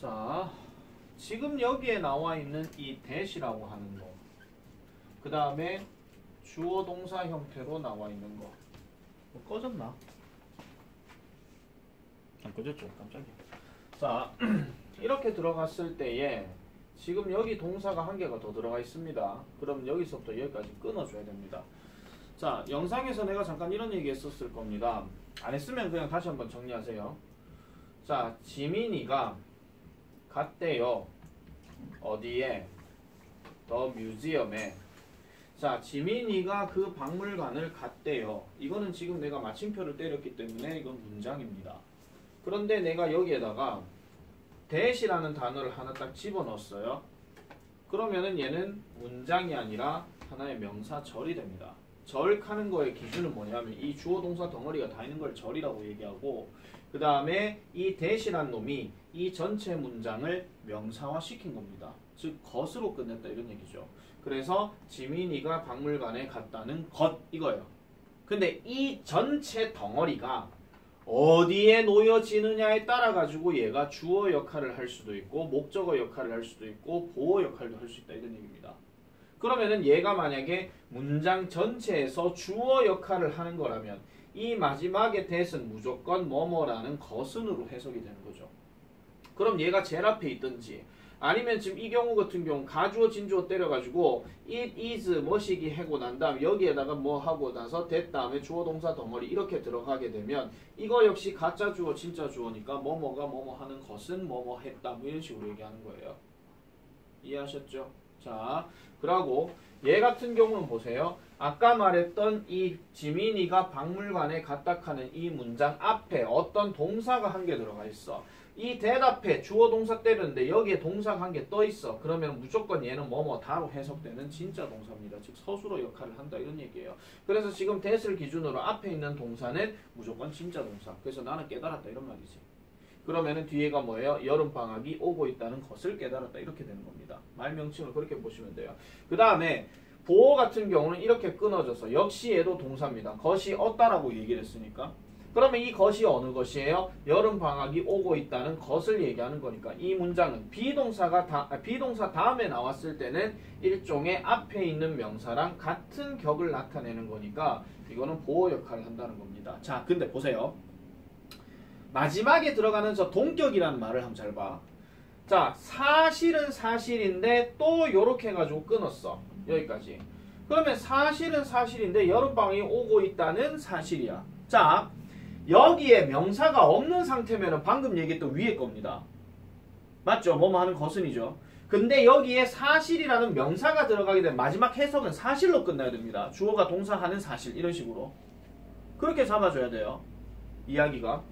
자, 지금 여기에 나와 있는 이 that이라고 하는 거, 그 다음에 주어 동사 형태로 나와 있는 거. 뭐 꺼졌나? 안 꺼졌죠? 깜짝이야. 자, 이렇게 들어갔을 때에 지금 여기 동사가 한 개가 더 들어가 있습니다. 그럼 여기서부터 여기까지 끊어줘야 됩니다. 자, 영상에서 내가 잠깐 이런 얘기 했었을 겁니다. 안 했으면 그냥 다시 한번 정리하세요. 자, 지민이가 갔대요. 어디에? 더 뮤지엄에. 자, 지민이가 그 박물관을 갔대요. 이거는 지금 내가 마침표를 때렸기 때문에 이건 문장입니다. 그런데 내가 여기에다가 that이라는 단어를 하나 딱 집어넣었어요. 그러면은 얘는 문장이 아니라 하나의 명사절이 됩니다. 절하는 거의 기준은 뭐냐면 이 주어 동사 덩어리가 다 있는 걸 절이라고 얘기하고, 그 다음에 이 that이란 놈이 이 전체 문장을 명사화 시킨 겁니다. 즉 것으로 끝냈다 이런 얘기죠. 그래서 지민이가 박물관에 갔다는 것 이거예요. 근데 이 전체 덩어리가 어디에 놓여지느냐에 따라 가지고 얘가 주어 역할을 할 수도 있고 목적어 역할을 할 수도 있고 보어 역할도 할 수 있다 이런 얘기입니다. 그러면은 얘가 만약에 문장 전체에서 주어 역할을 하는 거라면 이 마지막에 that은 무조건 뭐뭐라는 것은으로 해석이 되는 거죠. 그럼 얘가 제일 앞에 있든지 아니면 지금 이 경우 같은 경우 가주어 진주어 때려가지고 it is 뭐시기 하고 난 다음 여기에다가 뭐 하고 나서 that 다음에 주어 동사 덩어리 이렇게 들어가게 되면 이거 역시 가짜 주어 진짜 주어니까 뭐뭐가 뭐뭐 하는 것은 뭐뭐 했다 뭐 이런 식으로 얘기하는 거예요. 이해하셨죠? 자, 그러고 얘 같은 경우는 보세요. 아까 말했던 이 지민이가 박물관에 갔다 하는 이 문장 앞에 어떤 동사가 한 개 들어가 있어. 이 that 앞에 주어 동사 때렸는데 여기에 동사가 한 개 떠 있어. 그러면 무조건 얘는 뭐뭐 다로 해석되는 진짜 동사입니다. 즉 서술어 역할을 한다 이런 얘기예요. 그래서 지금 that을 기준으로 앞에 있는 동사는 무조건 진짜 동사. 그래서 나는 깨달았다 이런 말이지. 그러면은 뒤에가 뭐예요? 여름방학이 오고 있다는 것을 깨달았다 이렇게 되는 겁니다. 말명칭을 그렇게 보시면 돼요. 그 다음에 보어 같은 경우는 이렇게 끊어져서 역시 얘도 동사입니다. 것이 없다라고 얘기를 했으니까. 그러면 이 것이 어느 것이에요? 여름방학이 오고 있다는 것을 얘기하는 거니까 이 문장은 비동사 다음에 나왔을 때는 일종의 앞에 있는 명사랑 같은 격을 나타내는 거니까 이거는 보어 역할을 한다는 겁니다. 자, 근데 보세요. 마지막에 들어가는 저 동격이라는 말을 한번 잘 봐. 자, 사실은 사실인데 또 요렇게 해가지고 끊었어. 여기까지. 그러면 사실은 사실인데 여름방학이 오고 있다는 사실이야. 자, 여기에 명사가 없는 상태면은 방금 얘기했던 위에 겁니다. 맞죠? 뭐뭐 하는 것은이죠. 근데 여기에 사실이라는 명사가 들어가게 되면 마지막 해석은 사실로 끝나야 됩니다. 주어가 동사하는 사실 이런 식으로. 그렇게 잡아줘야 돼요. 이야기가.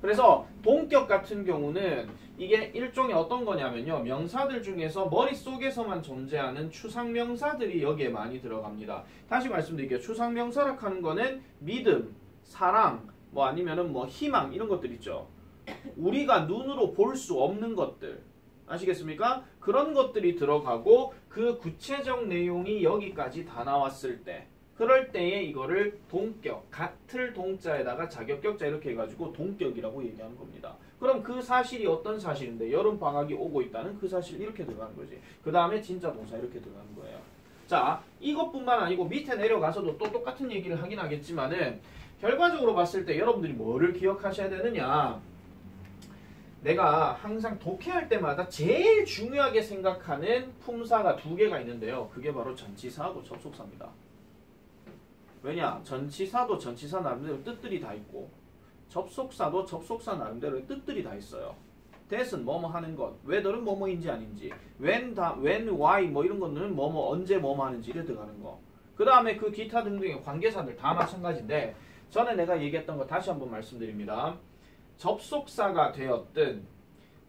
그래서 동격 같은 경우는 이게 일종의 어떤 거냐면요. 명사들 중에서 머릿속에서만 존재하는 추상명사들이 여기에 많이 들어갑니다. 다시 말씀드릴게요. 추상명사라 하는 거는 믿음, 사랑, 뭐 아니면은 뭐 희망 이런 것들 있죠. 우리가 눈으로 볼 수 없는 것들. 아시겠습니까? 그런 것들이 들어가고 그 구체적 내용이 여기까지 다 나왔을 때 그럴 때에 이거를 동격, 같을 동자에다가 자격격자 이렇게 해가지고 동격이라고 얘기하는 겁니다. 그럼 그 사실이 어떤 사실인데 여름방학이 오고 있다는 그 사실 이렇게 들어가는 거지. 그 다음에 진짜 동사 이렇게 들어가는 거예요. 자, 이것뿐만 아니고 밑에 내려가서도 또 똑같은 얘기를 하긴 하겠지만은 결과적으로 봤을 때 여러분들이 뭐를 기억하셔야 되느냐. 내가 항상 독해할 때마다 제일 중요하게 생각하는 품사가 두 개가 있는데요. 그게 바로 전치사하고 접속사입니다. 왜냐? 전치사도 전치사 나름대로 뜻들이 다 있고 접속사도 접속사 나름대로 뜻들이 다 있어요. that은 뭐뭐 하는 것, whether는 뭐뭐인지 아닌지, when, why 뭐 이런 거는 뭐뭐 언제 뭐뭐 하는지를 들어가는 거. 그 다음에 그 기타 등등의 관계사들 다 마찬가지인데 전에 내가 얘기했던 거 다시 한번 말씀드립니다. 접속사가 되었든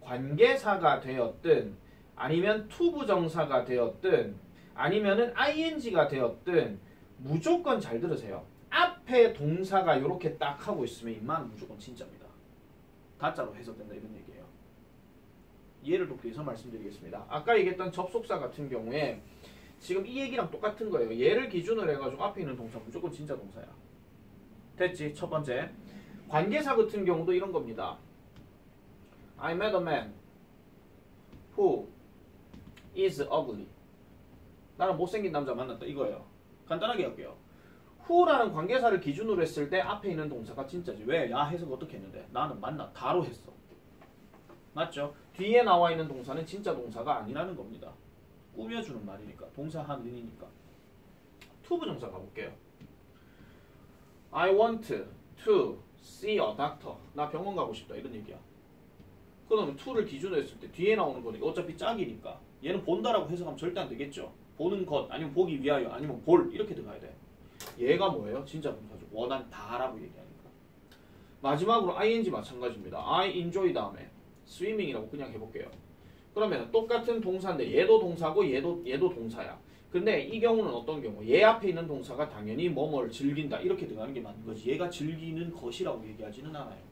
관계사가 되었든 아니면 투부정사가 되었든 아니면은 ing가 되었든 무조건 잘 들으세요. 앞에 동사가 이렇게 딱 하고 있으면 이만 무조건 진짜입니다. 가짜로 해석된다 이런 얘기예요. 예를 돕기 위해서 말씀드리겠습니다. 아까 얘기했던 접속사 같은 경우에 지금 이 얘기랑 똑같은 거예요. 얘를 기준으로 해가지고 앞에 있는 동사 무조건 진짜 동사야. 됐지? 첫 번째. 관계사 같은 경우도 이런 겁니다. I met a man. who is ugly. 나는 못생긴 남자 만났다 이거예요. 간단하게 할게요. who라는 관계사를 기준으로 했을 때 앞에 있는 동사가 진짜지. 왜? 야 해석 어떻게 했는데? 나는 만났다로 했어. 맞죠? 뒤에 나와 있는 동사는 진짜 동사가 아니라는 겁니다. 꾸며주는 말이니까. 동사 한은이니까. to 부정사 가볼게요. I want to see a doctor. 나 병원 가고 싶다 이런 얘기야. 그러면 to를 기준으로 했을 때 뒤에 나오는 거니까 어차피 짝이니까 얘는 본다라고 해석하면 절대 안 되겠죠. 보는 것 아니면 보기 위하여 아니면 볼 이렇게 들어가야 돼. 얘가 뭐예요? 진짜 동사죠. 원한다라고 얘기하니까. 마지막으로 ing 마찬가지입니다. I enjoy 다음에 swimming이라고 그냥 해볼게요. 그러면 똑같은 동사인데 얘도 동사고 얘도 동사야. 근데 이 경우는 어떤 경우? 얘 앞에 있는 동사가 당연히 뭐뭐를 즐긴다 이렇게 들어가는 게 맞는 거지. 얘가 즐기는 것이라고 얘기하지는 않아요.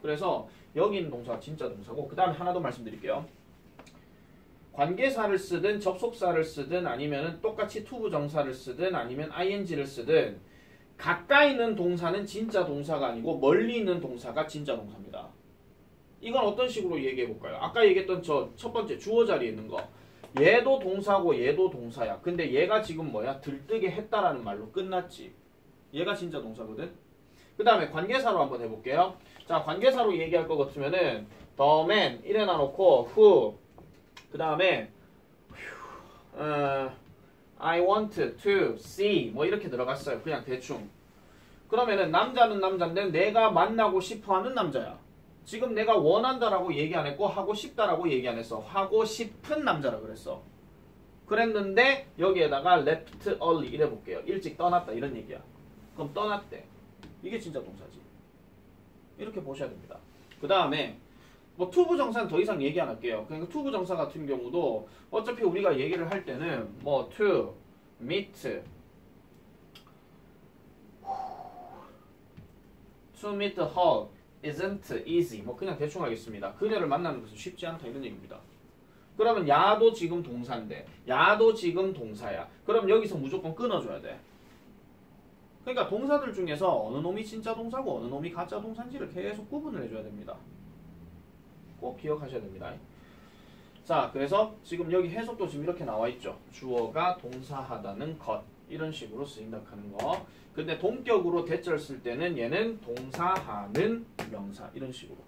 그래서 여기 있는 동사가 진짜 동사고 그 다음에 하나 더 말씀드릴게요. 관계사를 쓰든 접속사를 쓰든 아니면 똑같이 to 부정사를 쓰든 아니면 ing를 쓰든 가까이 있는 동사는 진짜 동사가 아니고 멀리 있는 동사가 진짜 동사입니다. 이건 어떤 식으로 얘기해 볼까요? 아까 얘기했던 저 첫 번째 주어 자리에 있는 거 얘도 동사고 얘도 동사야. 근데 얘가 지금 뭐야? 들뜨게 했다라는 말로 끝났지. 얘가 진짜 동사거든. 그 다음에 관계사로 한번 해볼게요. 자, 관계사로 얘기할 것 같으면은 the man 이래 놔놓고 who 그 다음에 I want to see 뭐 이렇게 들어갔어요. 그냥 대충. 그러면은 남자는 남자인데 내가 만나고 싶어하는 남자야. 지금 내가 원한다라고 얘기 안 했고 하고 싶다라고 얘기 안 했어. 하고 싶은 남자라 그랬어. 그랬는데 여기에다가 left early 이래 볼게요. 일찍 떠났다 이런 얘기야. 그럼 떠났대. 이게 진짜 동사지. 이렇게 보셔야 됩니다. 그 다음에 뭐 to 부정사는 더 이상 얘기 안 할게요. 그러니까 to 부정사 같은 경우도 어차피 우리가 얘기를 할 때는 뭐 to meet her isn't easy 뭐 그냥 대충 하겠습니다. 그녀를 만나는 것은 쉽지 않다 이런 얘기입니다. 그러면 야도 지금 동사인데 야도 지금 동사야. 그럼 여기서 무조건 끊어줘야 돼. 그러니까 동사들 중에서 어느 놈이 진짜 동사고 어느 놈이 가짜 동사인지를 계속 구분을 해줘야 됩니다. 꼭 기억하셔야 됩니다. 자, 그래서 지금 여기 해석도 지금 이렇게 나와 있죠. 주어가 동사하다는 것 이런 식으로 쓰인다 하는 거. 근데 동격으로 대절 쓸 때는 얘는 동사하는 명사 이런 식으로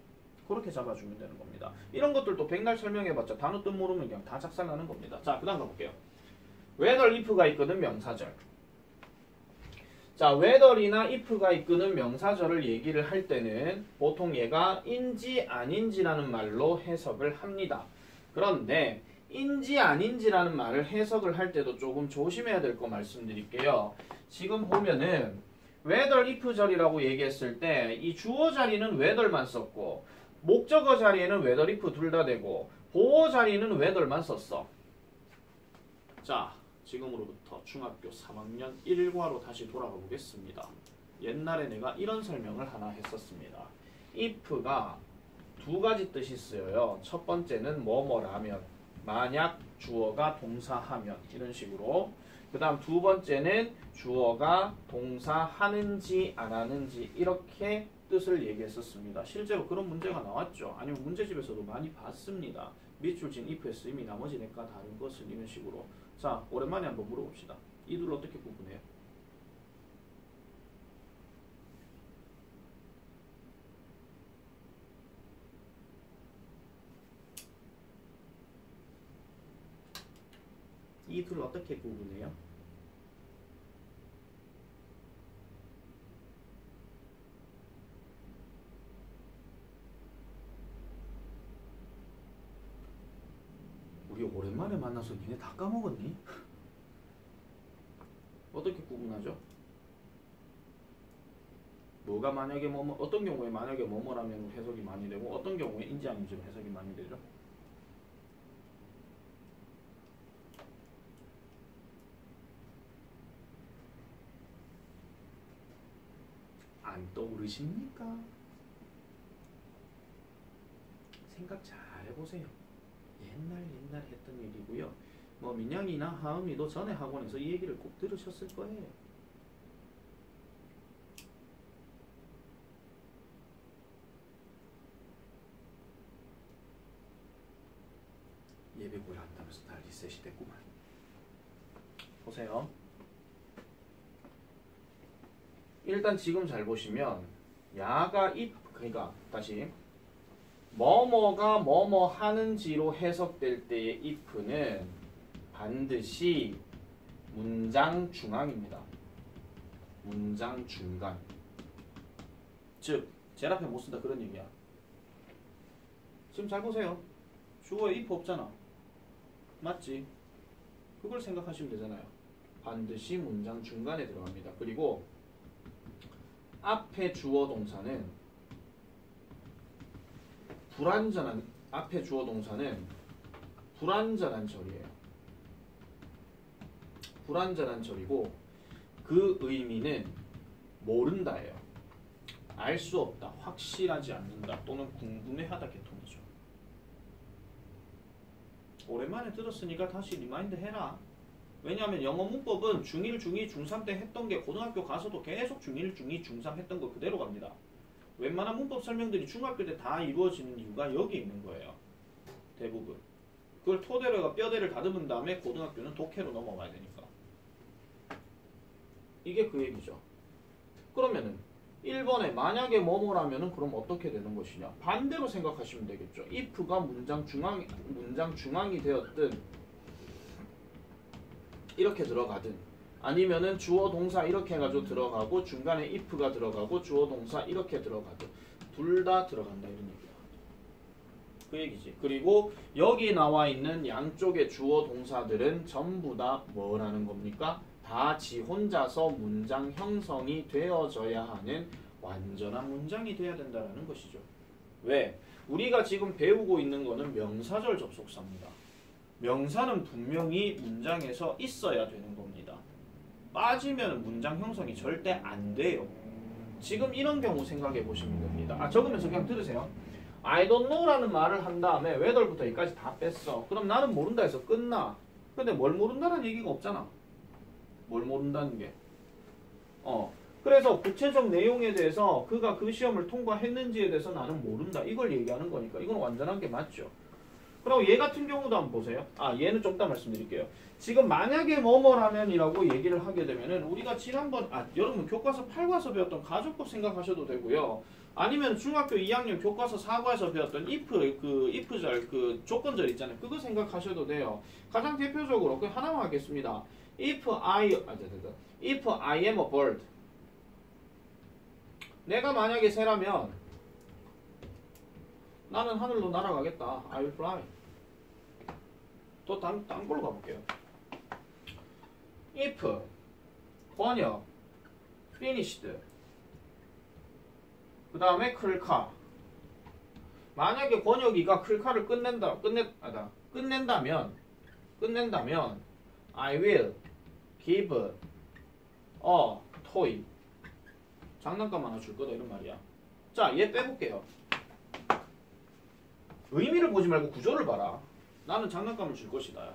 그렇게 잡아주면 되는 겁니다. 이런 것들도 백날 설명해봤자 단어 뜻 모르면 그냥 다 작살나는 겁니다. 자, 그 다음 가볼게요. whether if가 있거든 명사절. 자, whether이나 if가 이끄는 명사절을 얘기를 할 때는 보통 얘가 인지 아닌지라는 말로 해석을 합니다. 그런데 인지 아닌지라는 말을 해석을 할 때도 조금 조심해야 될 거 말씀드릴게요. 지금 보면은 whether if 절이라고 얘기했을 때 이 주어 자리는 whether만 썼고 목적어 자리에는 whether if 둘 다 되고 보어 자리는 whether만 썼어. 자, 지금으로부터 중학교 3학년 1과로 다시 돌아가 보겠습니다. 옛날에 내가 이런 설명을 하나 했었습니다. if가 두 가지 뜻이 쓰여요. 첫 번째는 뭐뭐라면 만약 주어가 동사하면 이런 식으로 그 다음 두 번째는 주어가 동사하는지 안 하는지 이렇게 뜻을 얘기했었습니다. 실제로 그런 문제가 나왔죠. 아니면 문제집에서도 많이 봤습니다. 밑줄 진 if의 쓰임이 나머지 넷과 다른 것을 이런 식으로. 자, 오랜만에 한번 물어봅시다. 이 둘을 어떻게 구분해요? 이 둘을 어떻게 구분해요? 우리 오랜만에 만나서 니네 다 까먹었니? 어떻게 구분하죠? 뭐가 만약에 뭐뭐 어떤 경우에 만약에 뭐뭐라면 해석이 많이 되고 어떤 경우에 인지 아닌지 해석이 많이 되죠? 안 떠오르십니까? 생각 잘 해보세요. 옛날 했던 얘기고요. 뭐 민영이나 하은이도 전에 학원에서 이 얘기를 꼭 들으셨을 거예요. 예비고일 한다면서 다 리셋이 됐구만. 보세요. 일단 지금 잘 보시면 야가 if, 그러니까 다시 뭐뭐가 뭐뭐 하는지로 해석될 때의 if는 반드시 문장 중앙입니다. 문장 중간. 즉 제일 앞에 못 쓴다 그런 얘기야. 지금 잘 보세요. 주어에 if 없잖아. 맞지? 그걸 생각하시면 되잖아요. 반드시 문장 중간에 들어갑니다. 그리고 앞에 주어 동사는 불완전한, 앞에 주어 동사는 불완전한 절이에요. 불완전한 절이고 그 의미는 모른다예요. 알 수 없다, 확실하지 않는다, 또는 궁금해하다 계통이죠. 오랜만에 들었으니까 다시 리마인드 해라. 왜냐하면 영어 문법은 중1, 중2, 중3 때 했던 게 고등학교 가서도 계속 중1, 중2, 중3 했던 거 그대로 갑니다. 웬만한 문법 설명들이 중학교 때 다 이루어지는 이유가 여기 있는 거예요. 대부분. 그걸 토대로 해가 뼈대를 다듬은 다음에 고등학교는 독해로 넘어가야 되니까. 이게 그 얘기죠. 그러면은 1번에 만약에 뭐뭐라면은 그럼 어떻게 되는 것이냐? 반대로 생각하시면 되겠죠. if가 문장 중앙이 되었든 이렇게 들어가든 아니면은 주어 동사 이렇게 해가지고 들어가고 중간에 if가 들어가고 주어 동사 이렇게 들어가든 둘 다 들어간다 이런 얘기야. 그 얘기지. 그리고 여기 나와 있는 양쪽의 주어 동사들은 전부 다 뭐라는 겁니까? 다 지 혼자서 문장 형성이 되어져야 하는 완전한 문장이 돼야 된다는 것이죠. 왜? 우리가 지금 배우고 있는 거는 명사절 접속사입니다. 명사는 분명히 문장에서 있어야 되는 겁니다. 빠지면 문장 형성이 절대 안 돼요. 지금 이런 경우 생각해 보시면 됩니다. 적으면서 그냥 들으세요. I don't know라는 말을 한 다음에 whether부터 여기까지 다 뺐어. 그럼 나는 모른다 해서 끝나. 근데 뭘 모른다는 얘기가 없잖아. 뭘 모른다는 게. 그래서 구체적 내용에 대해서 그가 그 시험을 통과했는지에 대해서 나는 모른다. 이걸 얘기하는 거니까 이건 완전한 게 맞죠. 그리고 얘 같은 경우도 한번 보세요. 얘는 좀 이따 말씀드릴게요. 지금 만약에 뭐뭐라면이라고 얘기를 하게 되면은 우리가 지난번 여러분 교과서 8과서 배웠던 가족법 생각하셔도 되고요. 아니면 중학교 2학년 교과서 4과에서 배웠던 if절 조건절 있잖아요. 그거 생각하셔도 돼요. 가장 대표적으로 그 하나만 하겠습니다. If I am a bird. 내가 만약에 새라면 나는 하늘로 날아가겠다. I will fly. 또 딴 걸로 가볼게요. If 번역 finished. 그 다음에 클카. 만약에 번역이가 클카를 끝낸다면 I will give a toy. 장난감 하나 줄 거다 이런 말이야. 자, 얘 빼볼게요. 의미를 보지 말고 구조를 봐라. 나는 장난감을 줄 것이다.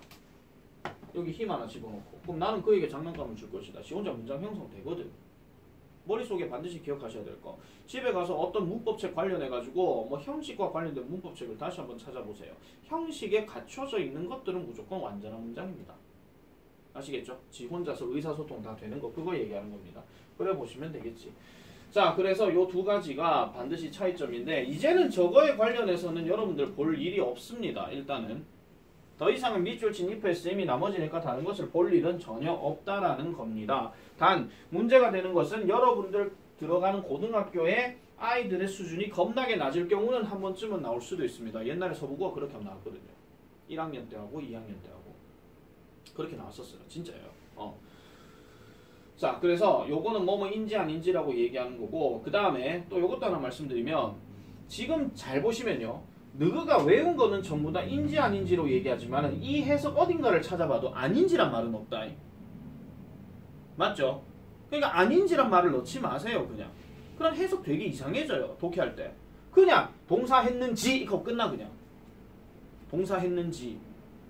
여기 힘 하나 집어넣고. 그럼 나는 그에게 장난감을 줄 것이다. 지 혼자 문장 형성되거든. 머릿속에 반드시 기억하셔야 될 거. 집에 가서 어떤 문법책 관련해가지고 뭐 형식과 관련된 문법책을 다시 한번 찾아보세요. 형식에 갖춰져 있는 것들은 무조건 완전한 문장입니다. 아시겠죠? 지 혼자서 의사소통 다 되는 거 그거 얘기하는 겁니다. 그래 보시면 되겠지. 자, 그래서 요 두 가지가 반드시 차이점인데 이제는 저거에 관련해서는 여러분들 볼 일이 없습니다. 일단은 더 이상은 밑줄 친 if, SM이 나머지니까 다른 것을 볼 일은 전혀 없다라는 겁니다. 단 문제가 되는 것은 여러분들 들어가는 고등학교의 아이들의 수준이 겁나게 낮을 경우는 한 번쯤은 나올 수도 있습니다. 옛날에 서부고가 그렇게 하면 나왔거든요. 1학년 때하고 2학년 때하고 그렇게 나왔었어요. 진짜예요. 자, 그래서 요거는 뭐뭐인지 아닌지라고 얘기하는 거고, 그 다음에 또 요것도 하나 말씀드리면 지금 잘 보시면요, 너가 외운 거는 전부 다 인지 아닌지로 얘기하지만 이 해석 어딘가를 찾아봐도 아닌지란 말은 없다. 맞죠? 그러니까 아닌지란 말을 넣지 마세요. 그냥 그럼 해석 되게 이상해져요. 독해할 때 그냥 동사 했는지 이거 끝나. 그냥 동사 했는지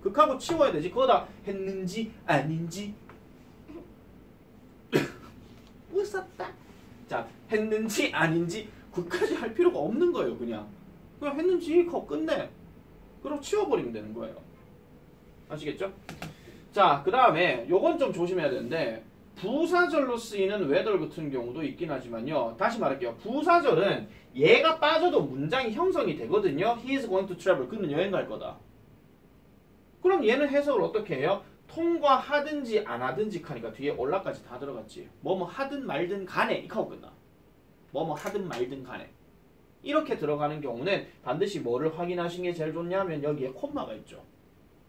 극하고 치워야 되지. 그거다 했는지 아닌지 웃었다. 자, 했는지 아닌지 그까지 할 필요가 없는 거예요. 그냥 했는지 그거 끝내. 그럼 치워버리면 되는 거예요. 아시겠죠? 자, 그 다음에 요건 좀 조심해야 되는데 부사절로 쓰이는 whether 같은 경우도 있긴 하지만요. 다시 말할게요. 부사절은 얘가 빠져도 문장이 형성이 되거든요. He is going to travel. 그는 여행 갈 거다. 그럼 얘는 해석을 어떻게 해요? 통과하든지 안 하든지 하니까 뒤에 올라까지 다 들어갔지. 뭐뭐 하든 말든 간에 이 하고 끝나. 뭐뭐 하든 말든 간에. 이렇게 들어가는 경우는 반드시 뭐를 확인하시는 게 제일 좋냐면 여기에 콤마가 있죠.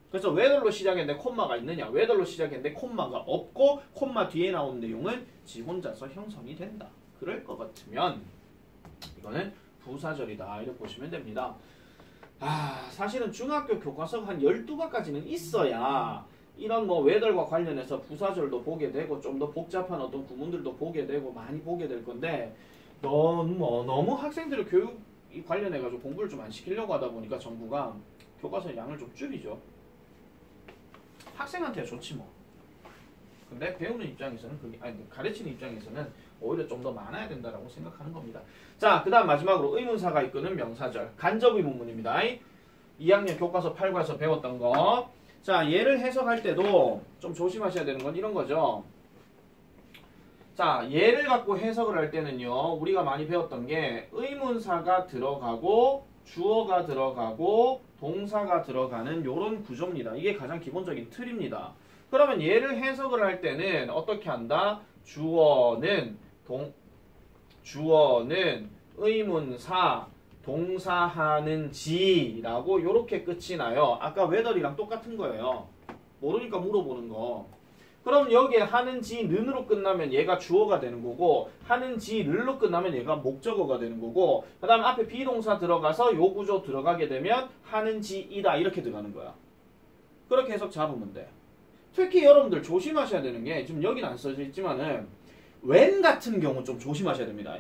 그래서 whether로 시작했는데 콤마가 있느냐, whether로 시작했는데 콤마가 없고 콤마 뒤에 나오는 내용은 지 혼자서 형성이 된다. 그럴 것 같으면 이거는 부사절이다. 이렇게 보시면 됩니다. 사실은 중학교 교과서가 한 12과까지는 있어야 이런 뭐 whether과 관련해서 부사절도 보게 되고 좀 더 복잡한 어떤 구문들도 보게 되고 많이 보게 될 건데 너무 학생들을 교육 관련해가지고 공부를 좀 안 시키려고 하다 보니까 정부가 교과서 양을 좀 줄이죠. 학생한테야 좋지 뭐. 근데 배우는 입장에서는 그게 아니 가르치는 입장에서는 오히려 좀 더 많아야 된다라고 생각하는 겁니다. 자, 그 다음 마지막으로 의문사가 이끄는 명사절 간접의문문입니다. 2학년 교과서 8과에서 배웠던 거. 자, 얘를 해석할 때도 좀 조심하셔야 되는 건 이런 거죠. 자, 얘를 갖고 해석을 할 때는요. 우리가 많이 배웠던 게 의문사가 들어가고 주어가 들어가고 동사가 들어가는 요런 구조입니다. 이게 가장 기본적인 틀입니다. 그러면 얘를 해석을 할 때는 어떻게 한다? 주어는 의문사 동사하는지라고 요렇게 끝이 나요. 아까 whether이랑 똑같은 거예요. 모르니까 물어보는 거. 그럼 여기에 하는지는으로 끝나면 얘가 주어가 되는 거고 하는지를로 끝나면 얘가 목적어가 되는 거고 그 다음 앞에 비동사 들어가서 요 구조 들어가게 되면 하는지이다 이렇게 들어가는 거야. 그렇게 해석 잡으면 돼. 특히 여러분들 조심하셔야 되는 게 지금 여기는 안 써져 있지만은 when 같은 경우 좀 조심하셔야 됩니다.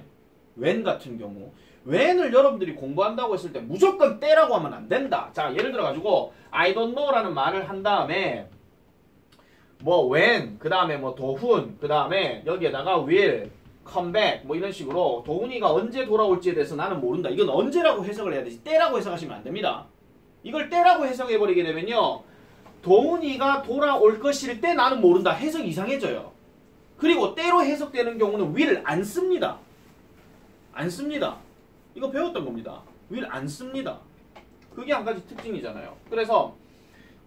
when 같은 경우 when을 여러분들이 공부한다고 했을 때 무조건 때라고 하면 안 된다. 자, 예를 들어 가지고 I don't know라는 말을 한 다음에 뭐 when 그 다음에 뭐 도훈 그 다음에 여기에다가 will come back 뭐 이런 식으로 도훈이가 언제 돌아올지에 대해서 나는 모른다. 이건 언제라고 해석을 해야 되지 때라고 해석하시면 안 됩니다. 이걸 때라고 해석해 버리게 되면요 도훈이가 돌아올 것일 때 나는 모른다. 해석 이상해져요. 그리고 때로 해석되는 경우는 will을 안 씁니다. 안 씁니다. 이거 배웠던 겁니다. will 안 씁니다. 그게 한 가지 특징이잖아요. 그래서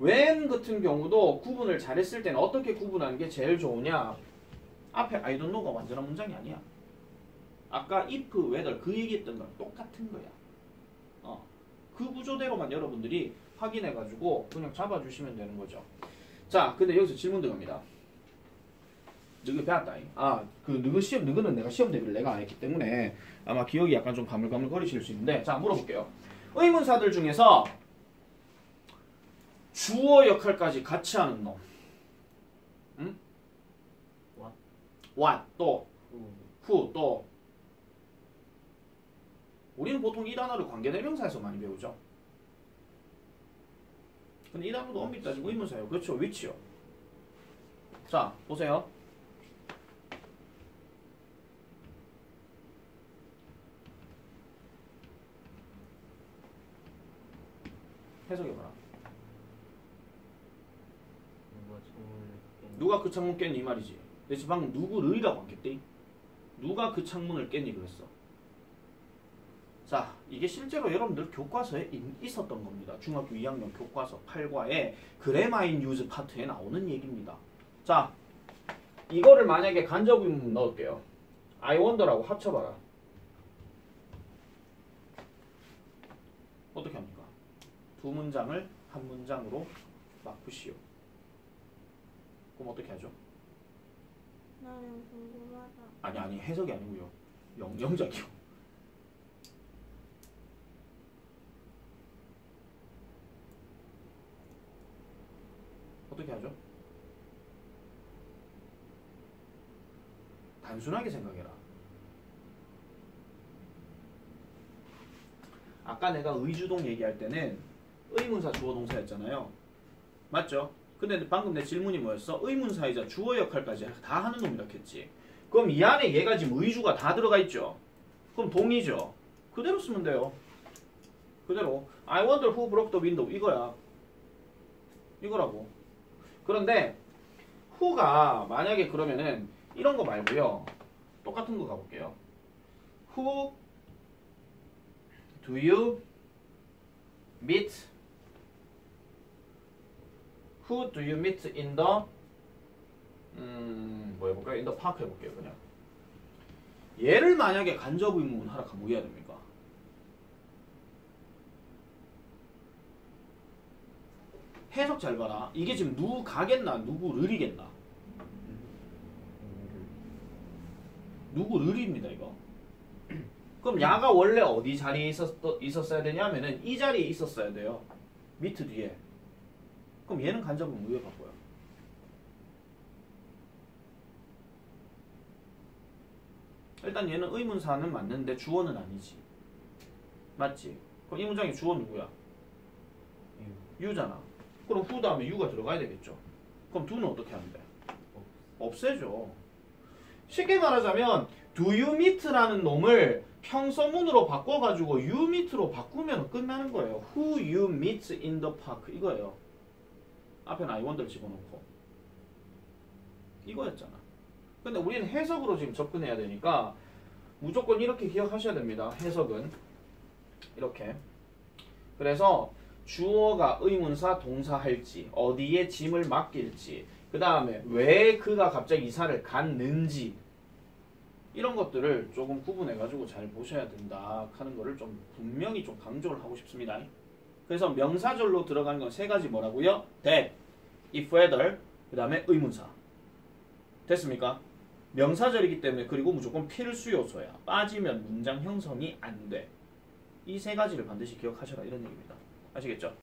when 같은 경우도 구분을 잘했을 때는 어떻게 구분하는 게 제일 좋으냐? 앞에 I don't know가 완전한 문장이 아니야. 아까 if, whether 그 얘기했던 거랑 똑같은 거야. 그 구조대로만 여러분들이 확인해가지고 그냥 잡아주시면 되는 거죠. 자, 근데 여기서 질문 들어갑니다. 너희 배웠다. 너희는 내가 시험 대비를 내가 안 했기 때문에 아마 기억이 약간 좀 가물가물거리실 수 있는데 자, 물어볼게요. 의문사들 중에서 주어 역할까지 같이 하는 놈. 응? what 또 who 또 우리는 보통 이 단어를 관계대명사에서 많이 배우죠. 근데 이 단어도 엄밀히 따지고 의문사예요. 그렇죠. which요. 자, 보세요. 해석해봐라. 누가 그 창문 깼니 이 말이지. 그래서 방금 누구를이라고 안 깼대. 누가 그 창문을 깼니 그랬어. 자, 이게 실제로 여러분들 교과서에 있었던 겁니다. 중학교 2학년 교과서 8과에 그래마인 유즈 파트에 나오는 얘기입니다. 자, 이거를 만약에 간접의문 넣을게요. I wonder라고 합쳐봐라. 어떻게 합니까? 두 문장을 한 문장으로 바꾸시오. 그럼 어떻게 하죠? 나는 궁금하다. 아니 해석이 아니고요. 영작이요. 어떻게 하죠? 단순하게 생각해라. 아까 내가 의주동 얘기할 때는 의문사 주어 동사였잖아요. 맞죠? 근데 방금 내 질문이 뭐였어? 의문사이자 주어 역할까지 다 하는 놈이라 했지. 그럼 이 안에 얘가 지금 의주가 다 들어가 있죠? 그럼 동이죠? 그대로 쓰면 돼요. 그대로 I wonder who broke the window 이거야. 이거라고. 그런데 who가 만약에 그러면은 이런 거 말고요. 똑같은 거 가볼게요. Who do you meet? Who do you meet in the 뭐 해볼까요? in the park 해볼게요. 그냥 얘를 만약에 간접 의문 하라 하면 뭐 해야 됩니까? 해석 잘 봐라. 이게 지금 누구 가겠나 누구를이겠나? 누구를입니다 이거. 그럼 야가 원래 어디 자리에 있었어야 되냐면은 이 자리에 있었어야 돼요. 미트 뒤에. 그럼 얘는 간접은 왜 바꿔요? 일단 얘는 의문사는 맞는데 주어는 아니지. 맞지? 그럼 이 문장의 주어 누구야? 유잖아. 그럼 who 다음에 you가 들어가야 되겠죠. 그럼 do는 어떻게 하면 돼? 없애죠. 쉽게 말하자면 do you meet라는 놈을 평서문으로 바꿔가지고 you meet로 바꾸면 끝나는 거예요. Who you meet in the park 이거예요. 앞에는 I wonder를 집어넣고 이거였잖아. 근데 우리는 해석으로 지금 접근해야 되니까 무조건 이렇게 기억하셔야 됩니다. 해석은 이렇게. 그래서 주어가 의문사 동사할지 어디에 짐을 맡길지 그 다음에 왜 그가 갑자기 이사를 갔는지 이런 것들을 조금 구분해가지고 잘 보셔야 된다 하는 거를 좀 분명히 좀 강조를 하고 싶습니다. 그래서 명사절로 들어가는 건 세 가지 뭐라고요? that, if, whether, 그 다음에 의문사. 됐습니까? 명사절이기 때문에 그리고 무조건 필수 요소야. 빠지면 문장 형성이 안 돼. 이 세 가지를 반드시 기억하셔라 이런 얘기입니다. 아시겠죠?